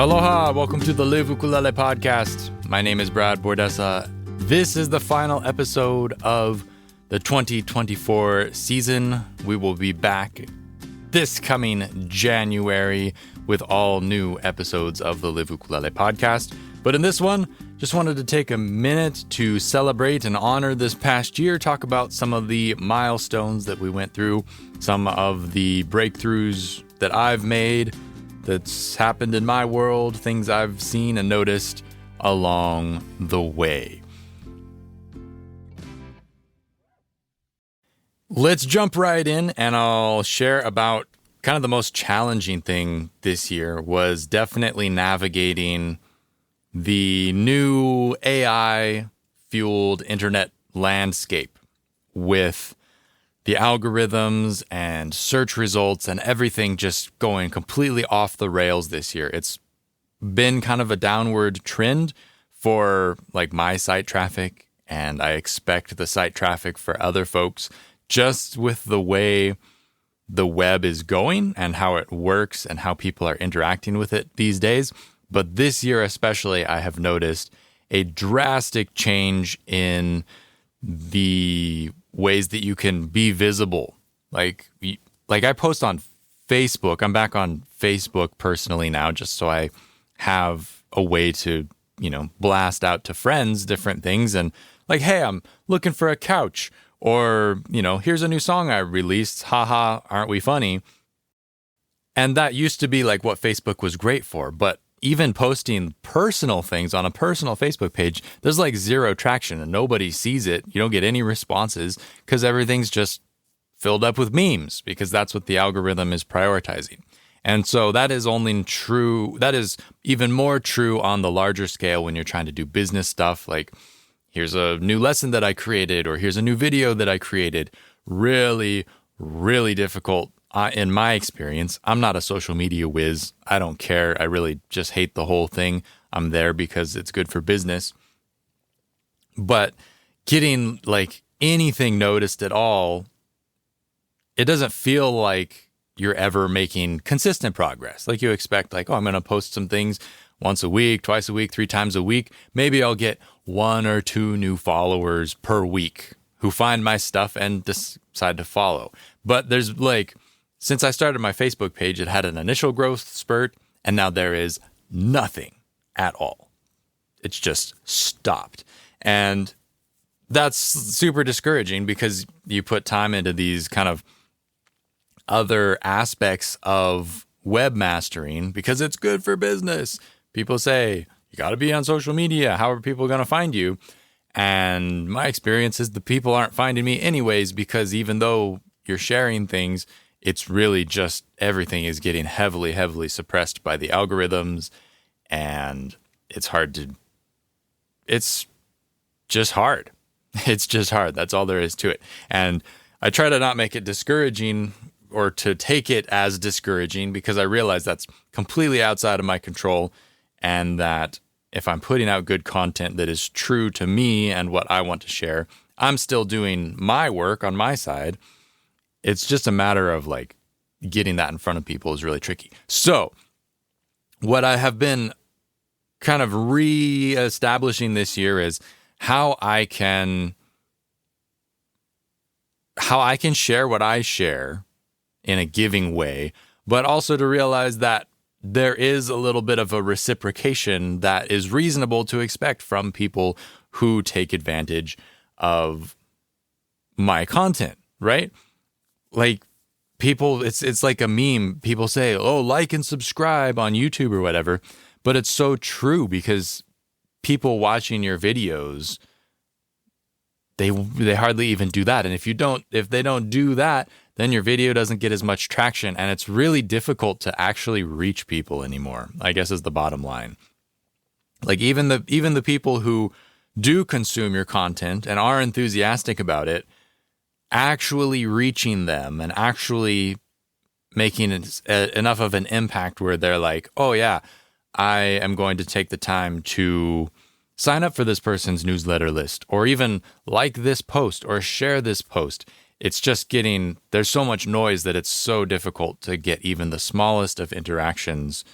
Aloha, welcome to the Live Ukulele podcast. My name is Brad Bordessa. This is the final episode of the 2024 season. We will be back this coming January with all new episodes of the Live Ukulele podcast. But in this one, just wanted to take a minute to celebrate and honor this past year, talk about some of the milestones that we went through, some of the breakthroughs that I've made, that's happened in my world, things I've seen and noticed along the way. Let's jump right in, and I'll share about kind of the most challenging thing this year was definitely navigating the new AI-fueled internet landscape with the algorithms and search results and everything just going completely off the rails this year. It's been kind of a downward trend for like my site traffic, and I expect the site traffic for other folks just with the way the web is going and how it works and how people are interacting with it these days. But this year especially, I have noticed a drastic change in the ways that you can be visible. Like I post on Facebook. I'm back on Facebook personally now, just so I have a way to, blast out to friends different things and like, hey, I'm looking for a couch, or, here's a new song I released. Haha, aren't we funny? And that used to be like what Facebook was great for. But even posting personal things on a personal Facebook page, there's like zero traction and nobody sees it. You don't get any responses because everything's just filled up with memes because that's what the algorithm is prioritizing. And so that is only true. That is even more true on the larger scale when you're trying to do business stuff. Like, here's a new lesson that I created, or here's a new video that I created. Really, really difficult. In my experience, I'm not a social media whiz. I don't care. I really just hate the whole thing. I'm there because it's good for business. But getting like anything noticed at all, it doesn't feel like you're ever making consistent progress. Like you expect, like, oh, I'm going to post some things once a week, twice a week, 3 times a week. Maybe I'll get 1 or 2 new followers per week who find my stuff and decide to follow. But there's like, since I started my Facebook page, it had an initial growth spurt, and now there is nothing at all. It's just stopped. And that's super discouraging because you put time into these kind of other aspects of webmastering because it's good for business. People say, you got to be on social media. How are people going to find you? And my experience is the people aren't finding me anyways, because even though you're sharing things, it's really just everything is getting heavily, heavily suppressed by the algorithms, and it's just hard. It's just hard. That's all there is to it. And I try to not make it discouraging or to take it as discouraging because I realize that's completely outside of my control, and that if I'm putting out good content that is true to me and what I want to share, I'm still doing my work on my side. It's just a matter of like getting that in front of people is really tricky. So what I have been kind of reestablishing this year is how I can share what I share in a giving way, but also to realize that there is a little bit of a reciprocation that is reasonable to expect from people who take advantage of my content, right? Like people, it's like a meme. People say, oh, like and subscribe on YouTube or whatever. But it's so true because people watching your videos, they hardly even do that. And if they don't do that, then your video doesn't get as much traction. And it's really difficult to actually reach people anymore, I guess is the bottom line. Like even the people who do consume your content and are enthusiastic about it, actually reaching them and actually making enough of an impact where they're like, oh yeah, I am going to take the time to sign up for this person's newsletter list, or even like this post or share this post. It's just there's so much noise that it's so difficult to get even the smallest of interactions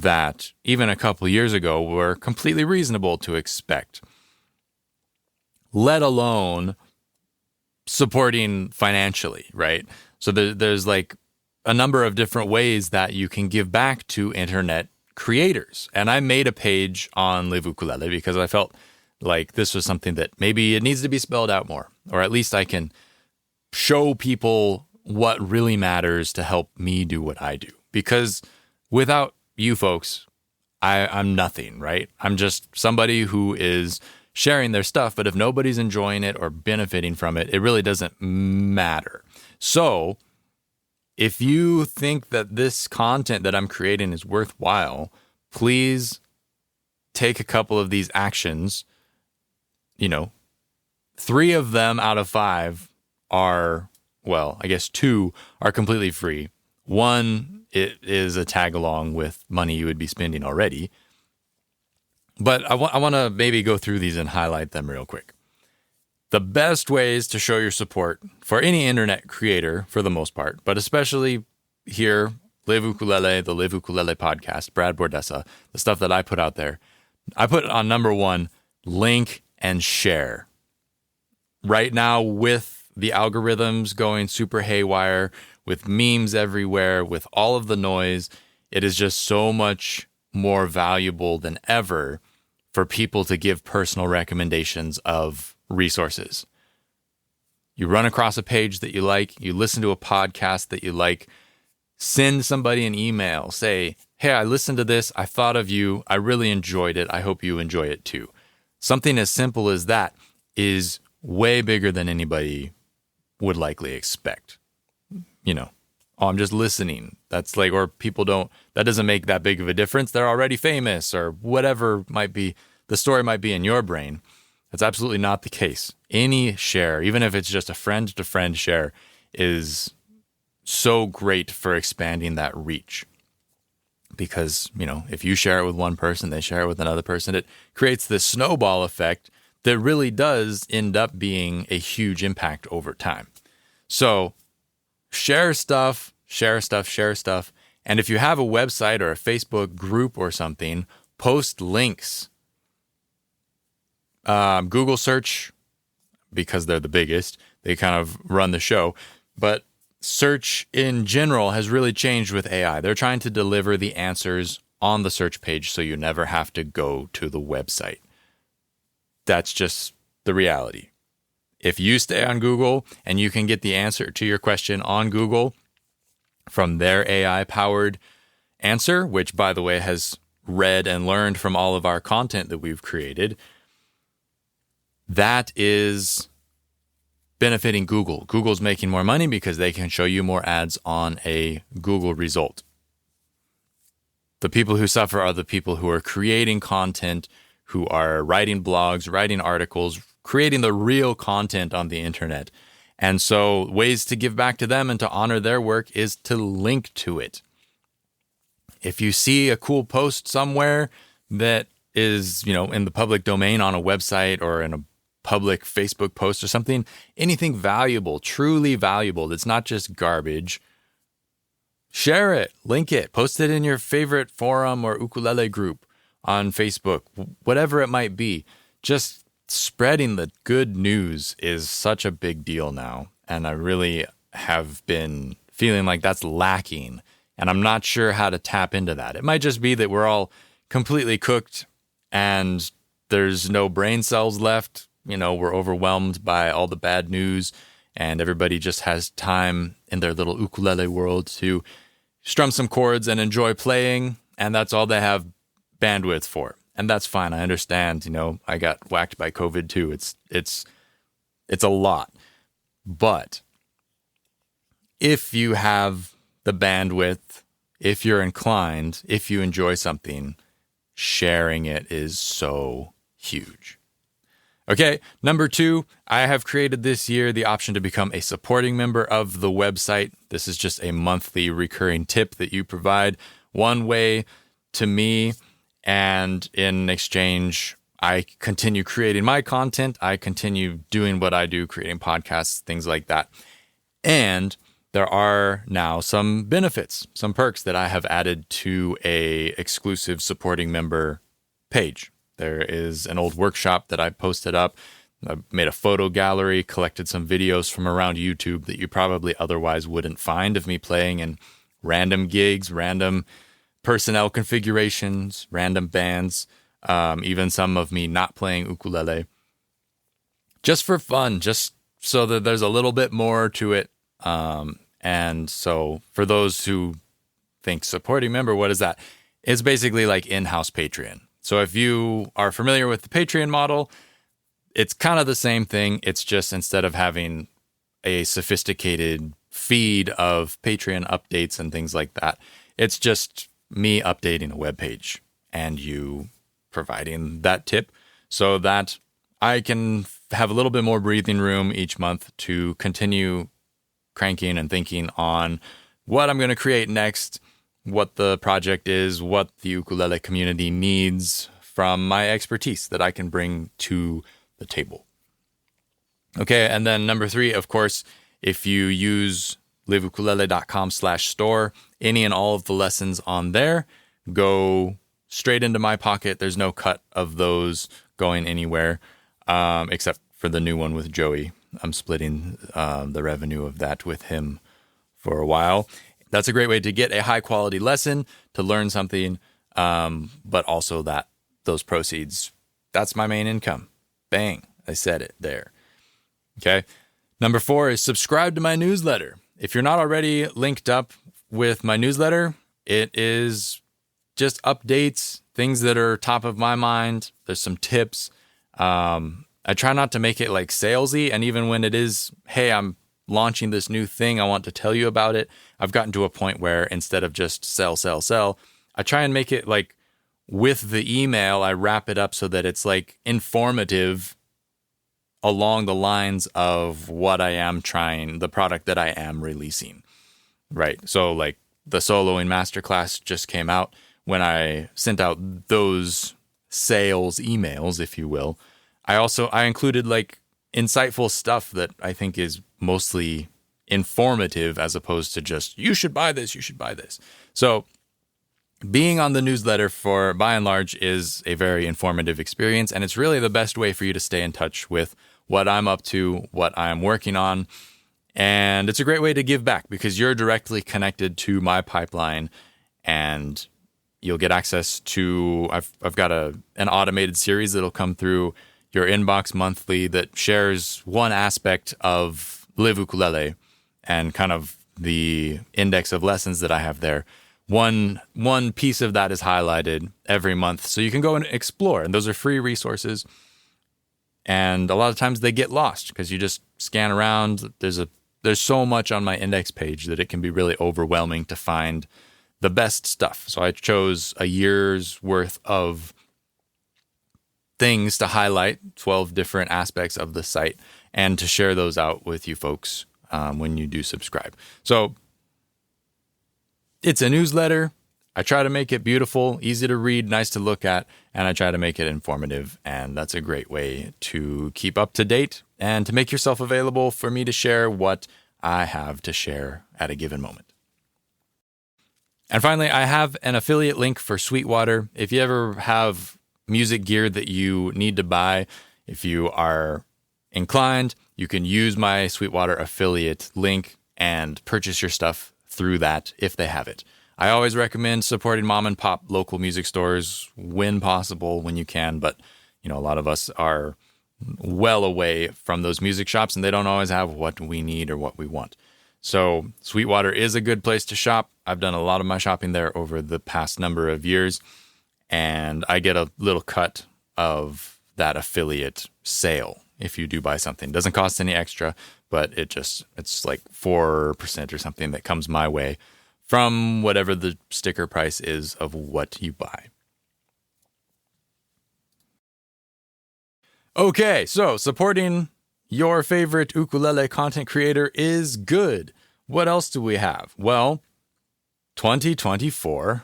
that even a couple years ago were completely reasonable to expect, let alone supporting financially, right? So there's like a number of different ways that you can give back to internet creators. And I made a page on Live Ukulele because I felt like this was something that maybe it needs to be spelled out more, or at least I can show people what really matters to help me do what I do. Because without you folks, I'm nothing, right? I'm just somebody who is sharing their stuff, but if nobody's enjoying it or benefiting from it, it really doesn't matter. So if you think that this content that I'm creating is worthwhile, please take a couple of these actions. 3 of them out of 5 are, well, I guess 2 are completely free. 1, it is a tag along with money you would be spending already. But I want to maybe go through these and highlight them real quick. The best ways to show your support for any internet creator, for the most part, but especially here, Live Ukulele, the Live Ukulele podcast, Brad Bordessa, the stuff that I put out there, I put on number 1, link and share. Right now, with the algorithms going super haywire, with memes everywhere, with all of the noise, it is just so much more valuable than ever for people to give personal recommendations of resources. You run across a page that you like, you listen to a podcast that you like, send somebody an email, say, hey, I listened to this, I thought of you, I really enjoyed it, I hope you enjoy it too. Something as simple as that is way bigger than anybody would likely expect. Oh, I'm just listening. That's like, or people don't, that doesn't make that big of a difference. They're already famous or whatever might be, the story might be in your brain. That's absolutely not the case. Any share, even if it's just a friend-to-friend share, is so great for expanding that reach. Because, if you share it with one person, they share it with another person, it creates this snowball effect that really does end up being a huge impact over time. So share stuff. And if you have a website or a Facebook group or something, post links. Google search, because they're the biggest, they kind of run the show. But search in general has really changed with AI. They're trying to deliver the answers on the search page so you never have to go to the website. That's just the reality. If you stay on Google and you can get the answer to your question on Google from their AI-powered answer, which, by the way, has read and learned from all of our content that we've created, that is benefiting Google. Google's making more money because they can show you more ads on a Google result. The people who suffer are the people who are creating content, who are writing blogs, writing articles, creating the real content on the internet. And so ways to give back to them and to honor their work is to link to it. If you see a cool post somewhere that is, in the public domain on a website or in a public Facebook post or something, anything valuable, truly valuable, that's not just garbage, share it, link it, post it in your favorite forum or ukulele group on Facebook, whatever it might be. Just spreading the good news is such a big deal now. And I really have been feeling like that's lacking. And I'm not sure how to tap into that. It might just be that we're all completely cooked and there's no brain cells left. We're overwhelmed by all the bad news and everybody just has time in their little ukulele world to strum some chords and enjoy playing. And that's all they have bandwidth for. And that's fine. I understand, I got whacked by COVID too. It's a lot. But if you have the bandwidth, if you're inclined, if you enjoy something, sharing it is so huge. Okay, number 2, I have created this year the option to become a supporting member of the website. This is just a monthly recurring tip that you provide one way to me. And in exchange, I continue creating my content. I continue doing what I do, creating podcasts, things like that. And there are now some benefits, some perks that I have added to a exclusive supporting member page. There is an old workshop that I posted up. I made a photo gallery, collected some videos from around YouTube that you probably otherwise wouldn't find of me playing in random gigs, random personnel configurations, random bands, even some of me not playing ukulele. Just for fun, just so that there's a little bit more to it. And so for those who think supporting member, what is that? It's basically like in-house Patreon. So if you are familiar with the Patreon model, it's kind of the same thing. It's just instead of having a sophisticated feed of Patreon updates and things like that, it's just me updating a web page and you providing that tip so that I can have a little bit more breathing room each month to continue cranking and thinking on what I'm going to create next, what the project is, what the ukulele community needs from my expertise that I can bring to the table. Okay, and then number 3, of course, if you use liveukulele.com/store, any and all of the lessons on there go straight into my pocket. There's no cut of those going anywhere, except for the new one with Joey. I'm splitting the revenue of that with him for a while. That's a great way to get a high quality lesson, to learn something, but also that those proceeds, that's my main income. Bang, I said it there. Okay. Number 4 is subscribe to my newsletter. If you're not already linked up with my newsletter, it is just updates, things that are top of my mind. There's some tips. I try not to make it like salesy. And even when it is, hey, I'm launching this new thing, I want to tell you about it, I've gotten to a point where instead of just sell, I try and make it like with the email, I wrap it up so that it's like informative along the lines of what I am trying, the product that I am releasing, right? So like the soloing masterclass just came out. When I sent out those sales emails, if you will, I included like insightful stuff that I think is mostly informative as opposed to just, you should buy this, you should buy this. So being on the newsletter for by and large is a very informative experience, and it's really the best way for you to stay in touch with what I'm up to, what I'm working on. And it's a great way to give back because you're directly connected to my pipeline, and you'll get access to, I've got an automated series that'll come through your inbox monthly that shares one aspect of Live Ukulele and kind of the index of lessons that I have there. One piece of that is highlighted every month, so you can go and explore, and those are free resources. And a lot of times they get lost because you just scan around. There's so much on my index page that it can be really overwhelming to find the best stuff. So I chose a year's worth of things to highlight, 12 different aspects of the site, and to share those out with you folks when you do subscribe. So it's a newsletter. I try to make it beautiful, easy to read, nice to look at, and I try to make it informative. And that's a great way to keep up to date and to make yourself available for me to share what I have to share at a given moment. And finally, I have an affiliate link for Sweetwater. If you ever have music gear that you need to buy, if you are inclined, you can use my Sweetwater affiliate link and purchase your stuff through that if they have it. I always recommend supporting mom and pop local music stores when possible, when you can. But, a lot of us are well away from those music shops and they don't always have what we need or what we want. So Sweetwater is a good place to shop. I've done a lot of my shopping there over the past number of years, and I get a little cut of that affiliate sale if you do buy something. It doesn't cost any extra, but it's like 4% or something that comes my way from whatever the sticker price is of what you buy. Okay, so supporting your favorite ukulele content creator is good. What else do we have? Well, 2024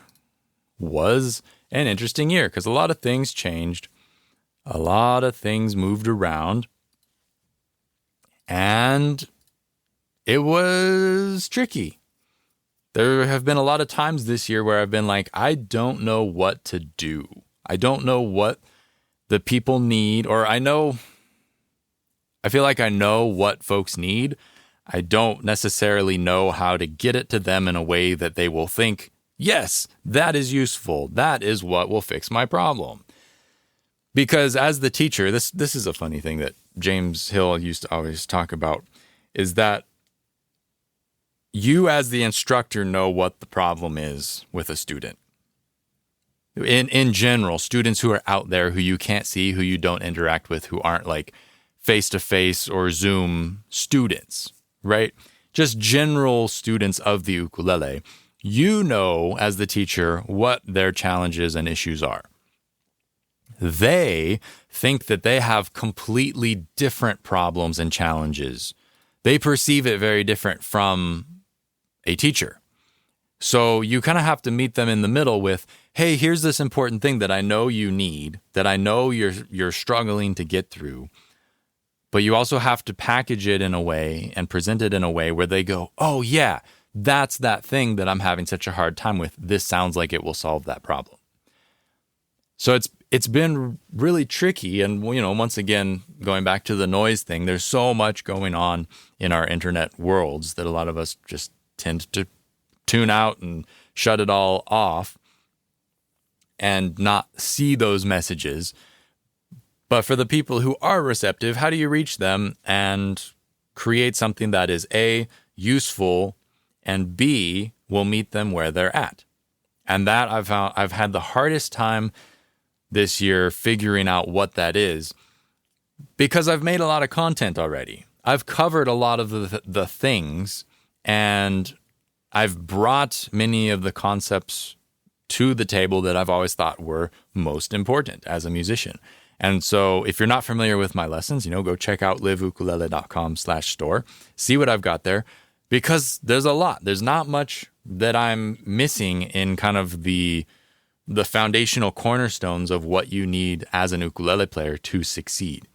was an interesting year because a lot of things changed. A lot of things moved around. And it was tricky. There have been a lot of times this year where I've been like, I don't know what to do. I don't know what the people need, or I feel like I know what folks need. I don't necessarily know how to get it to them in a way that they will think, yes, that is useful. That is what will fix my problem. Because as the teacher, this is a funny thing that James Hill used to always talk about, is that you as the instructor know what the problem is with a student. In general, students who are out there who you can't see, who you don't interact with, who aren't like face-to-face or Zoom students, right? Just general students of the ukulele. You know, as the teacher, what their challenges and issues are. They think that they have completely different problems and challenges. They perceive it very different from a teacher. So you kind of have to meet them in the middle with, hey, here's this important thing that I know you need, that I know you're struggling to get through. But you also have to package it in a way and present it in a way where they go, oh yeah, that's that thing that I'm having such a hard time with. This sounds like it will solve that problem. So it's been really tricky. And, you know, once again, going back to the noise thing, there's so much going on in our internet worlds that a lot of us just tend to tune out and shut it all off and not see those messages. But for the people who are receptive, how do you reach them and create something that is A, useful, and B, will meet them where they're at? And that I've had the hardest time this year figuring out what that is, because I've made a lot of content already. I've covered a lot of the things, and I've brought many of the concepts to the table that I've always thought were most important as a musician. And so if you're not familiar with my lessons, go check out liveukulele.com/store, see what I've got there, because there's a lot. There's not much that I'm missing in kind of the foundational cornerstones of what you need as an ukulele player to succeed.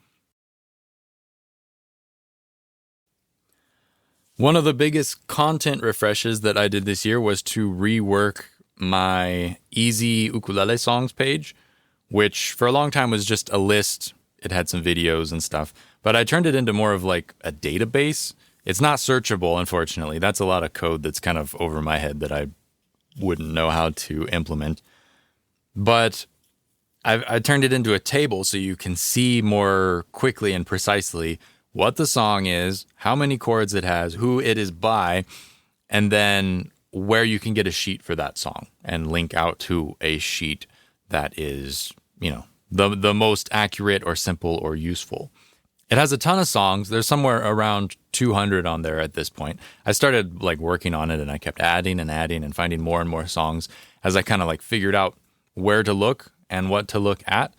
One of the biggest content refreshes that I did this year was to rework my easy ukulele songs page, which for a long time was just a list. It had some videos and stuff, but I turned it into more of like a database. It's not searchable, unfortunately. That's a lot of code that's kind of over my head that I wouldn't know how to implement. But I turned it into a table so you can see more quickly and precisely what the song is, how many chords it has, who it is by, and then where you can get a sheet for that song and link out to a sheet that is, the most accurate or simple or useful. It has a ton of songs. There's somewhere around 200 on there at this point. I started working on it, and I kept adding and finding more and more songs as I kind of figured out where to look and what to look at.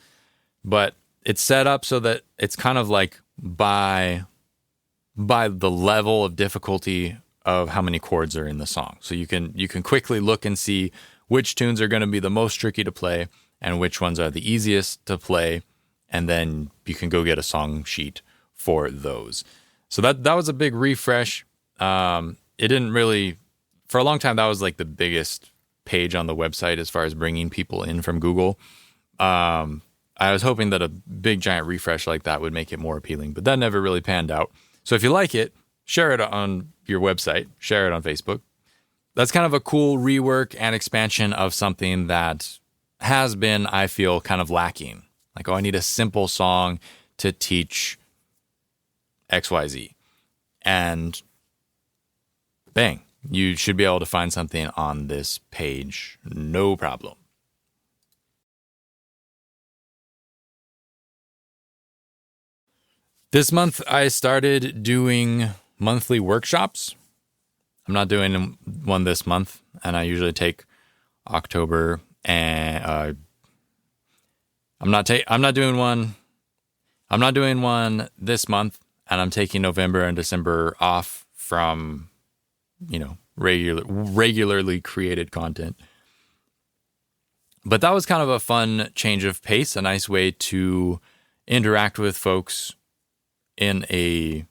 But it's set up so that it's kind of by the level of difficulty of how many chords are in the song. So you can quickly look and see which tunes are going to be the most tricky to play and which ones are the easiest to play, and then you can go get a song sheet for those. So that was a big refresh. It didn't really, for a long time, that was the biggest page on the website as far as bringing people in from Google. I was hoping that a big giant refresh like that would make it more appealing, but that never really panned out. So if you like it, share it on your website, share it on Facebook. That's kind of a cool rework and expansion of something that has been, I feel, kind of lacking. I need a simple song to teach XYZ. And bang, you should be able to find something on this page, no problem. This month, I started doing monthly workshops. I'm not doing one this month, and I usually take October, and I'm not doing one. I'm not doing one this month, and I'm taking November and December off from, regularly created content. But that was kind of a fun change of pace, a nice way to interact with folks in a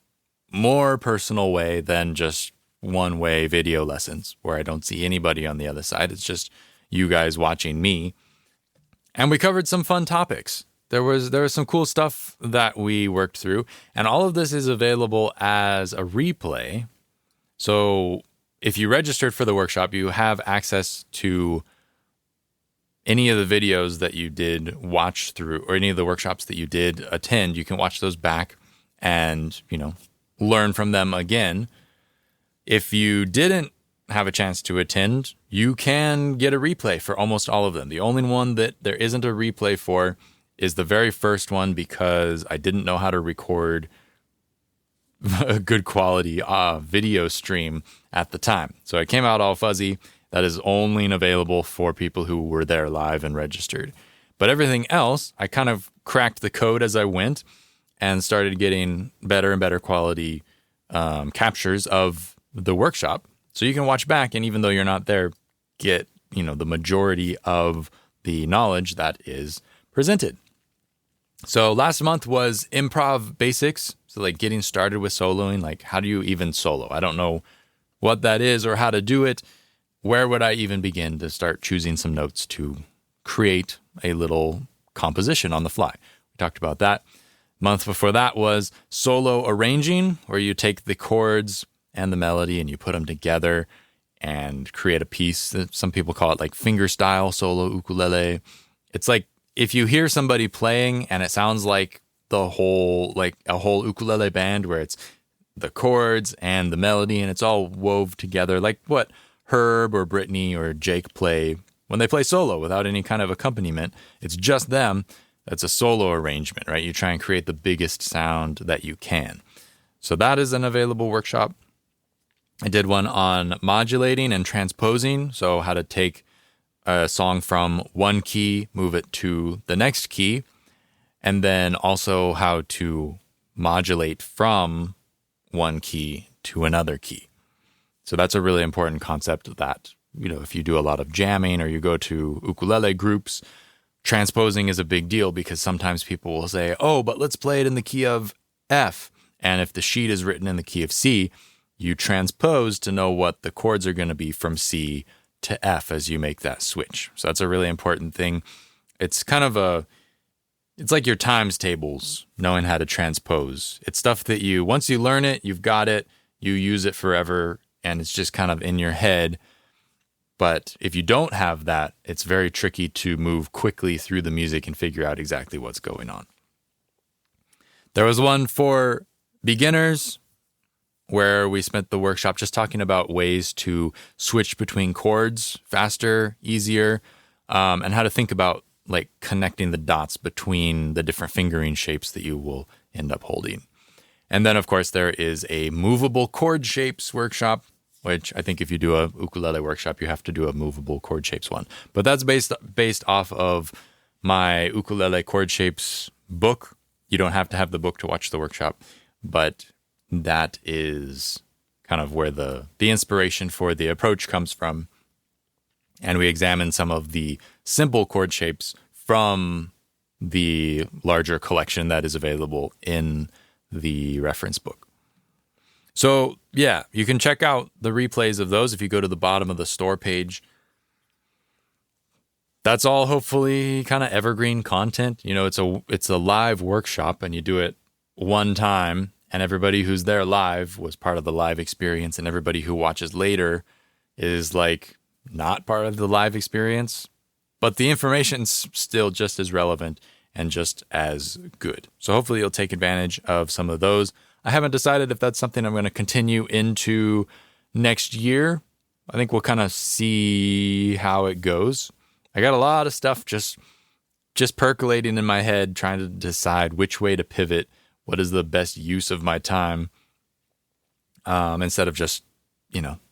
more personal way than just one-way video lessons where I don't see anybody on the other side. It's just you guys watching me. And we covered some fun topics. There was some cool stuff that we worked through, and all of this is available as a replay. So if you registered for the workshop, you have access to any of the videos that you did watch through, or any of the workshops that you did attend. You can watch those back and, learn from them again. If you didn't have a chance to attend, you can get a replay for almost all of them. The only one that there isn't a replay for is the very first one, because I didn't know how to record a good quality video stream at the time. So it came out all fuzzy. That is only available for people who were there live and registered. But everything else, I kind of cracked the code as I went and started getting better and better quality captures of the workshop. So you can watch back, and even though you're not there, get, the majority of the knowledge that is presented. So last month was improv basics. So like getting started with soloing, like how do you even solo? I don't know what that is or how to do it. Where would I even begin to start choosing some notes to create a little composition on the fly? We talked about that. Month before that was solo arranging, where you take the chords and the melody and you put them together and create a piece. Some people call it like fingerstyle solo ukulele. It's like if you hear somebody playing and it sounds like a whole ukulele band, where it's the chords and the melody and it's all wove together, like what Herb or Brittany or Jake play when they play solo without any kind of accompaniment. It's just them. That's a solo arrangement, right? You try and create the biggest sound that you can. So that is an available workshop. I did one on modulating and transposing. So how to take a song from one key, move it to the next key, and then also how to modulate from one key to another key. So that's a really important concept that, if you do a lot of jamming or you go to ukulele groups, transposing is a big deal, because sometimes people will say, oh, but let's play it in the key of F. And if the sheet is written in the key of C, you transpose to know what the chords are going to be from C to F as you make that switch. So that's a really important thing. It's kind of it's like your times tables, knowing how to transpose. It's stuff that once you learn it, you've got it, you use it forever, and it's just kind of in your head. But if you don't have that, it's very tricky to move quickly through the music and figure out exactly what's going on. There was one for beginners where we spent the workshop just talking about ways to switch between chords faster, easier, and how to think about like connecting the dots between the different fingering shapes that you will end up holding. And then, of course, there is a movable chord shapes workshop, which I think if you do a ukulele workshop, you have to do a movable chord shapes one. But that's based off of my ukulele chord shapes book. You don't have to have the book to watch the workshop, but that is kind of where the inspiration for the approach comes from. And we examine some of the simple chord shapes from the larger collection that is available in the reference book. So yeah, you can check out the replays of those if you go to the bottom of the store page. That's all hopefully kind of evergreen content. It's a live workshop, and you do it one time, and everybody who's there live was part of the live experience, and everybody who watches later is like not part of the live experience, but the information's still just as relevant and just as good. So hopefully you'll take advantage of some of those. I haven't decided if that's something I'm going to continue into next year. I think we'll kind of see how it goes. I got a lot of stuff just percolating in my head, trying to decide which way to pivot, what is the best use of my time, instead of just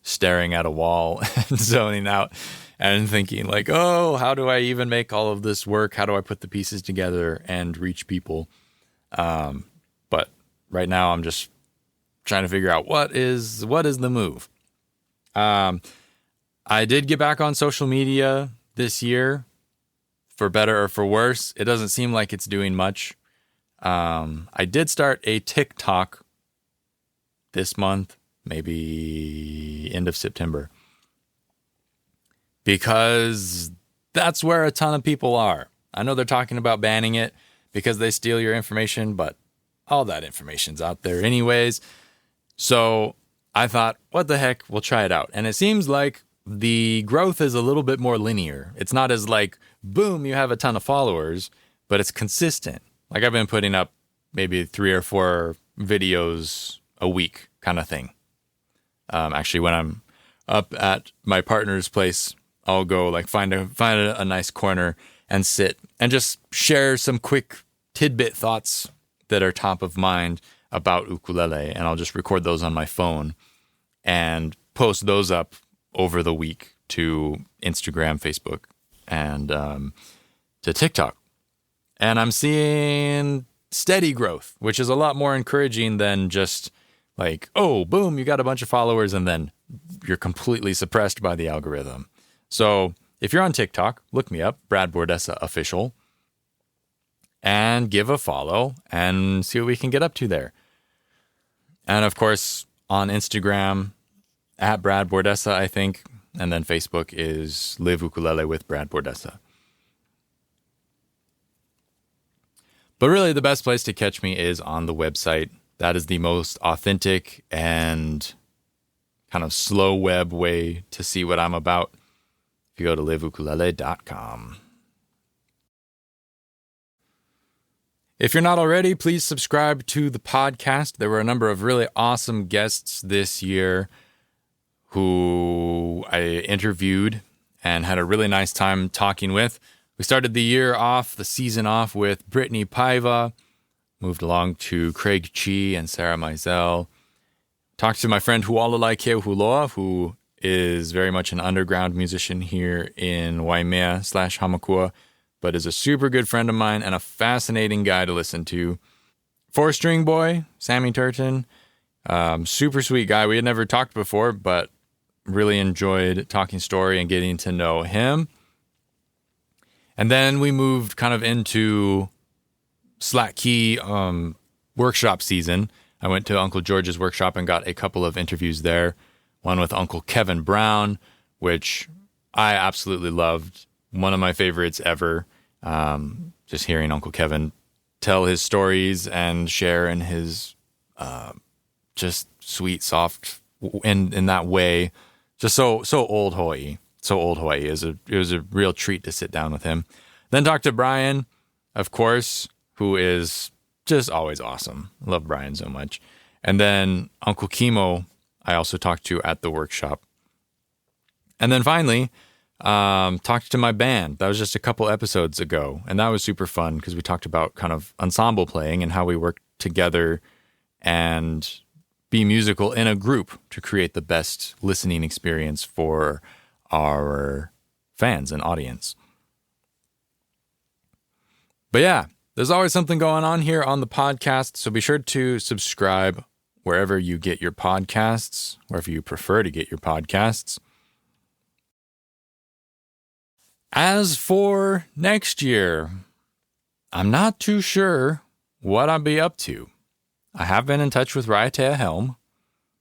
staring at a wall and zoning out and thinking like, oh, how do I even make all of this work? How do I put the pieces together and reach people? But right now I'm just trying to figure out what is the move. I did get back on social media this year, for better or for worse. It doesn't seem like it's doing much. I did start a TikTok this month, maybe end of September. Because that's where a ton of people are. I know they're talking about banning it because they steal your information, but all that information's out there anyways. So I thought, what the heck, we'll try it out. And it seems like the growth is a little bit more linear. It's not as like, boom, you have a ton of followers, but it's consistent. Like I've been putting up maybe 3 or 4 videos a week kind of thing. Actually, when I'm up at my partner's place, I'll go like find a nice corner and sit and just share some quick tidbit thoughts that are top of mind about ukulele. And I'll just record those on my phone and post those up over the week to Instagram, Facebook, and to TikTok. And I'm seeing steady growth, which is a lot more encouraging than just like, oh, boom, you got a bunch of followers and then you're completely suppressed by the algorithm. So if you're on TikTok, look me up, Brad Bordessa Official, and give a follow and see what we can get up to there. And of course, on Instagram, at Brad Bordessa, I think, and then Facebook is Live Ukulele with Brad Bordessa. But really, the best place to catch me is on the website. That is the most authentic and kind of slow web way to see what I'm about. If you go to liveukulele.com. If you're not already, please subscribe to the podcast. There were a number of really awesome guests this year who I interviewed and had a really nice time talking with. We started the season off with Brittany Paiva, moved along to Craig Chi and Sarah Mizell. Talked to my friend Hualalai Keuhuloa, who is very much an underground musician here in Waimea/Hamakua, but is a super good friend of mine and a fascinating guy to listen to. 4-string boy, Sammy Turton, super sweet guy. We had never talked before, but really enjoyed talking story and getting to know him. And then we moved kind of into Slack Key workshop season. I went to Uncle George's workshop and got a couple of interviews there. One with Uncle Kevin Brown, which I absolutely loved. One of my favorites ever. Just hearing Uncle Kevin tell his stories and share in his just sweet, soft, in that way. Just so old Hawaii. So old Hawaii. It was a real treat to sit down with him. Then talk to Brian, of course, who is just always awesome. I love Brian so much. And then Uncle Kimo, I also talked to at the workshop. And then finally, talked to my band. That was just a couple episodes ago. And that was super fun because we talked about kind of ensemble playing and how we work together and be musical in a group to create the best listening experience for our fans and audience. But yeah, there's always something going on here on the podcast. So be sure to subscribe wherever you get your podcasts, wherever you prefer to get your podcasts. As for next year, I'm not too sure what I'll be up to. I have been in touch with Raiatea Helm,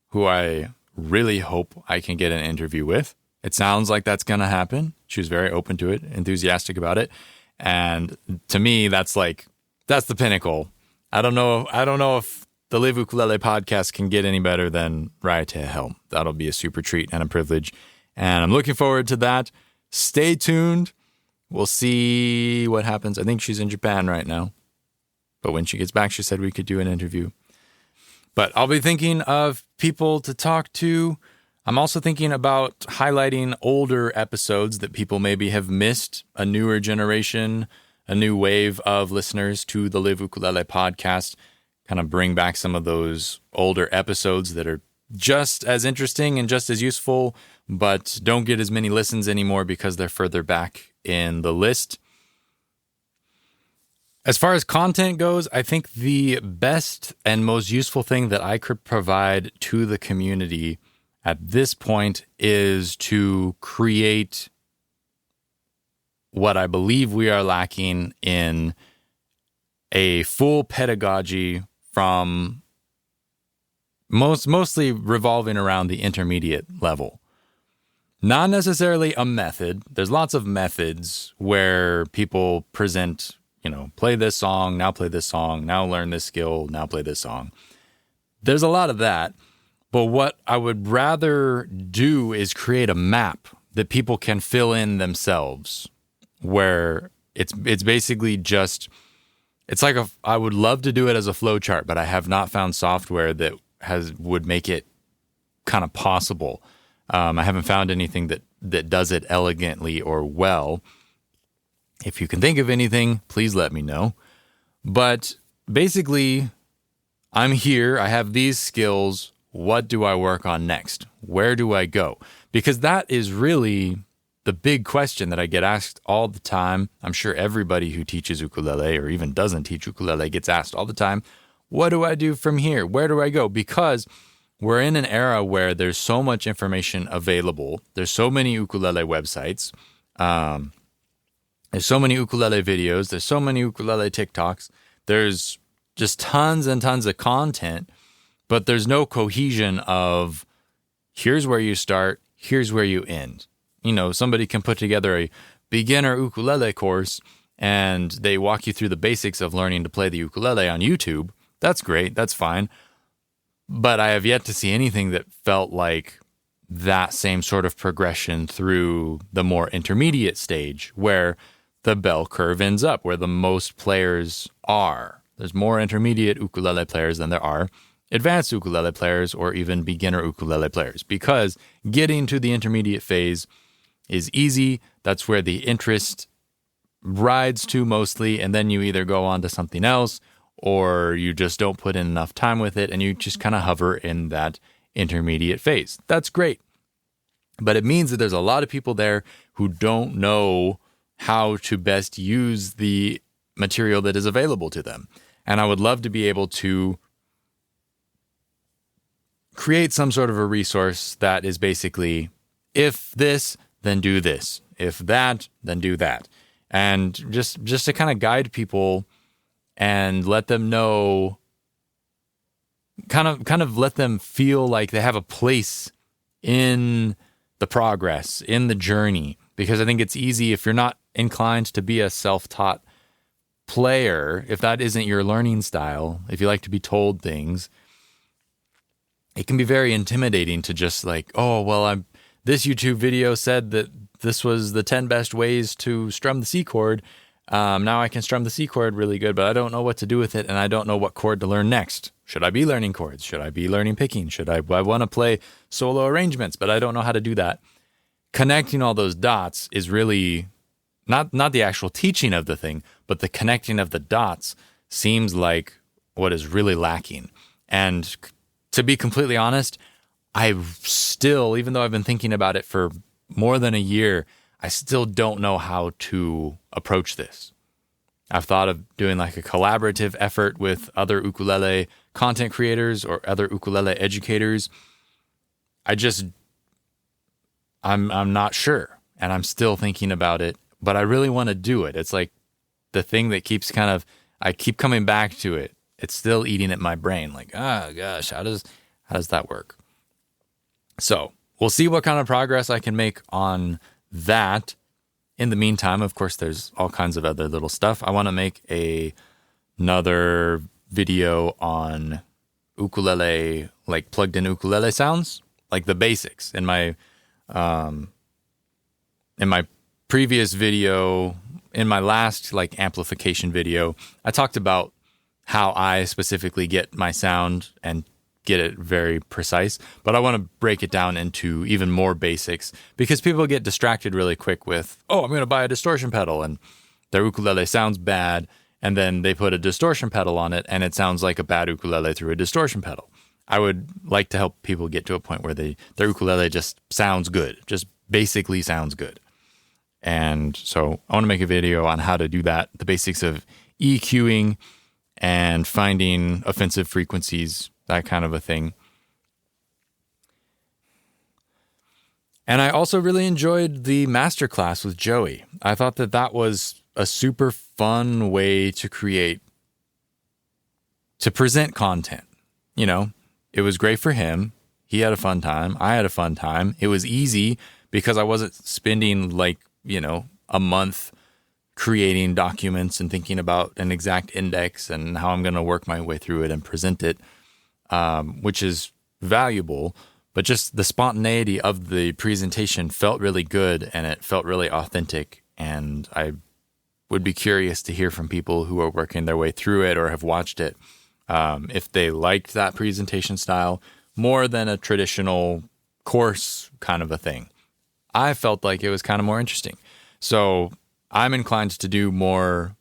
who I really hope I can get an interview with. It sounds like that's going to happen. She was very open to it, enthusiastic about it. And to me, that's the pinnacle. I don't know if the Live Ukulele podcast can get any better than Raiatea Helm. That'll be a super treat and a privilege. And I'm looking forward to that. Stay tuned. We'll see what happens. I think she's in Japan right now. But when she gets back, she said we could do an interview. But I'll be thinking of people to talk to. I'm also thinking about highlighting older episodes that people maybe have missed, a newer generation, a new wave of listeners to the Live Ukulele podcast, kind of bring back some of those older episodes that are just as interesting and just as useful, but don't get as many listens anymore because they're further back in the list. As far as content goes, I think the best and most useful thing that I could provide to the community at this point is to create what I believe we are lacking in a full pedagogy from mostly revolving around the intermediate level. Not necessarily a method. There's lots of methods where people present, play this song, now play this song, now learn this skill, now play this song. There's a lot of that. But what I would rather do is create a map that people can fill in themselves, where it's basically just, it's like I would love to do it as a flow chart, but I have not found software that would make it kind of possible. I haven't found anything that does it elegantly or well. If you can think of anything, please let me know. But basically, I'm here. I have these skills. What do I work on next? Where do I go? Because that is really the big question that I get asked all the time. I'm sure everybody who teaches ukulele or even doesn't teach ukulele gets asked all the time, what do I do from here? Where do I go? Because we're in an era where there's so much information available. There's so many ukulele websites. There's so many ukulele videos. There's so many ukulele TikToks. There's just tons and tons of content, but there's no cohesion of here's where you start, here's where you end. Somebody can put together a beginner ukulele course and they walk you through the basics of learning to play the ukulele on YouTube. That's great. That's fine. But I have yet to see anything that felt like that same sort of progression through the more intermediate stage where the bell curve ends up, where the most players are. There's more intermediate ukulele players than there are advanced ukulele players or even beginner ukulele players, because getting to the intermediate phase is easy. That's where the interest rides to mostly, and then you either go on to something else or you just don't put in enough time with it and you just kind of hover in that intermediate phase. That's great. But it means that there's a lot of people there who don't know how to best use the material that is available to them. And I would love to be able to create some sort of a resource that is basically, if this, then do this. If that, then do that. And just to kind of guide people and let them know, kind of let them feel like they have a place in the progress, in the journey. Because I think it's easy if you're not inclined to be a self-taught player, if that isn't your learning style, if you like to be told things, it can be very intimidating to just like, oh, well, this YouTube video said that this was the 10 best ways to strum the C chord. Now I can strum the C chord really good, but I don't know what to do with it, and I don't know what chord to learn next. Should I be learning chords? Should I be learning picking? I want to play solo arrangements, but I don't know how to do that. Connecting all those dots is really not the actual teaching of the thing, but the connecting of the dots seems like what is really lacking. And to be completely honest, I still, even though I've been thinking about it for more than a year, I still don't know how to approach this. I've thought of doing like a collaborative effort with other ukulele content creators or other ukulele educators. I'm not sure, and I'm still thinking about it, but I really want to do it. It's like the thing that keeps I keep coming back to it. It's still eating at my brain. Like, oh gosh, how does that work? So we'll see what kind of progress I can make on that. In the meantime, of course, there's all kinds of other little stuff. I want to make another video on ukulele, like plugged in ukulele sounds, like the basics. In my previous video, in my last like amplification video, I talked about how I specifically get my sound and get it very precise, but I want to break it down into even more basics because people get distracted really quick with, oh, I'm going to buy a distortion pedal, and their ukulele sounds bad, and then they put a distortion pedal on it and it sounds like a bad ukulele through a distortion pedal. I would like to help people get to a point where their ukulele just sounds good, just basically sounds good. And so I want to make a video on how to do that, the basics of EQing and finding offensive frequencies, that kind of a thing. And I also really enjoyed the masterclass with Joey. I thought that was a super fun way to present content. it was great for him. He had a fun time. I had a fun time. It was easy because I wasn't spending a month creating documents and thinking about an exact index and how I'm going to work my way through it and present it, which is valuable. But just the spontaneity of the presentation felt really good, and it felt really authentic. And I would be curious to hear from people who are working their way through it or have watched it, if they liked that presentation style more than a traditional course kind of a thing. I felt like it was kind of more interesting. So I'm inclined to do more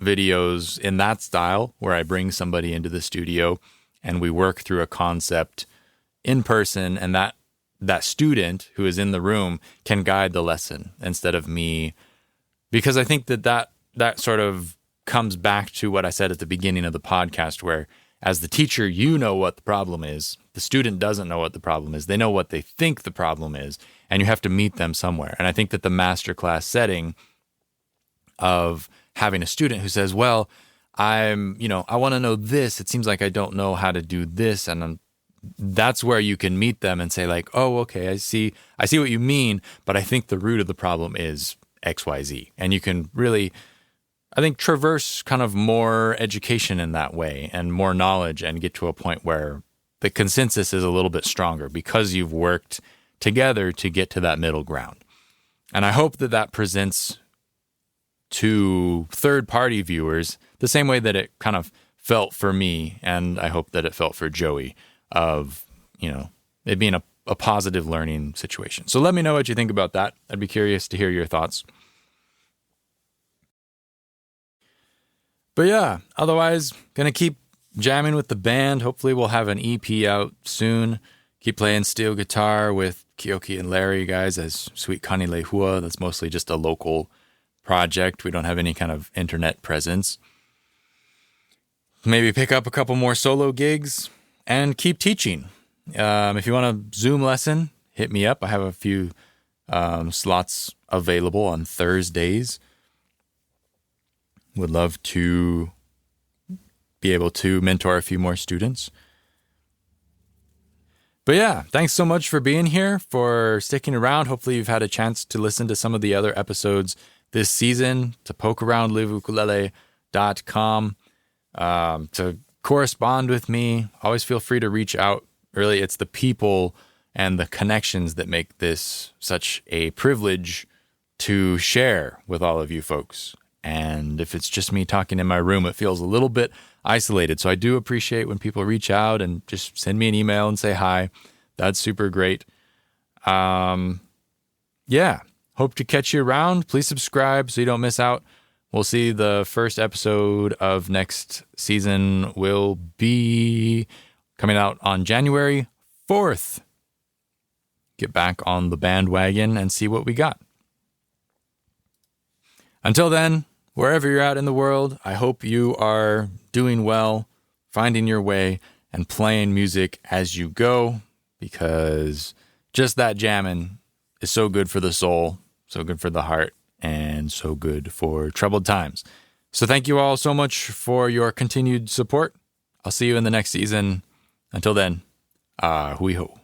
videos in that style where I bring somebody into the studio and we work through a concept in person, and that student who is in the room can guide the lesson instead of me, because I think that sort of comes back to what I said at the beginning of the podcast, where as the teacher, you know what the problem is. The student doesn't know what the problem is. They know what they think the problem is, and you have to meet them somewhere. And I think that the masterclass setting of having a student who says, well, I want to know this. It seems like I don't know how to do this. And that's where you can meet them and say like, oh, okay, I see what you mean, but I think the root of the problem is XYZ. And you can really, I think, traverse kind of more education in that way and more knowledge and get to a point where the consensus is a little bit stronger because you've worked together to get to that middle ground. And I hope that presents to third-party viewers the same way that it kind of felt for me, and I hope that it felt for Joey, of, it being a positive learning situation. So let me know what you think about that. I'd be curious to hear your thoughts. But yeah, otherwise, gonna keep jamming with the band. Hopefully we'll have an EP out soon. Keep playing steel guitar with Kioki and Larry, guys, as Sweet Kani Lehua. That's mostly just a local project. We don't have any kind of internet presence. Maybe pick up a couple more solo gigs and keep teaching. If you want a Zoom lesson, hit me up. I have a few slots available on Thursdays. Would love to be able to mentor a few more students. But yeah, thanks so much for being here, for sticking around. Hopefully you've had a chance to listen to some of the other episodes this season, to poke around liveukulele.com, to correspond with me. Always feel free to reach out. Really, it's the people and the connections that make this such a privilege to share with all of you folks. And if it's just me talking in my room, it feels a little bit isolated. So I do appreciate when people reach out and just send me an email and say hi. That's super great. Yeah, hope to catch you around. Please subscribe so you don't miss out. We'll see. The first episode of next season will be coming out on January 4th. Get back on the bandwagon and see what we got. Until then, wherever you're at in the world, I hope you are doing well, finding your way, and playing music as you go, because just that jamming is so good for the soul, so good for the heart, and so good for troubled times. So thank you all so much for your continued support. I'll see you in the next season. Until then, hui ho.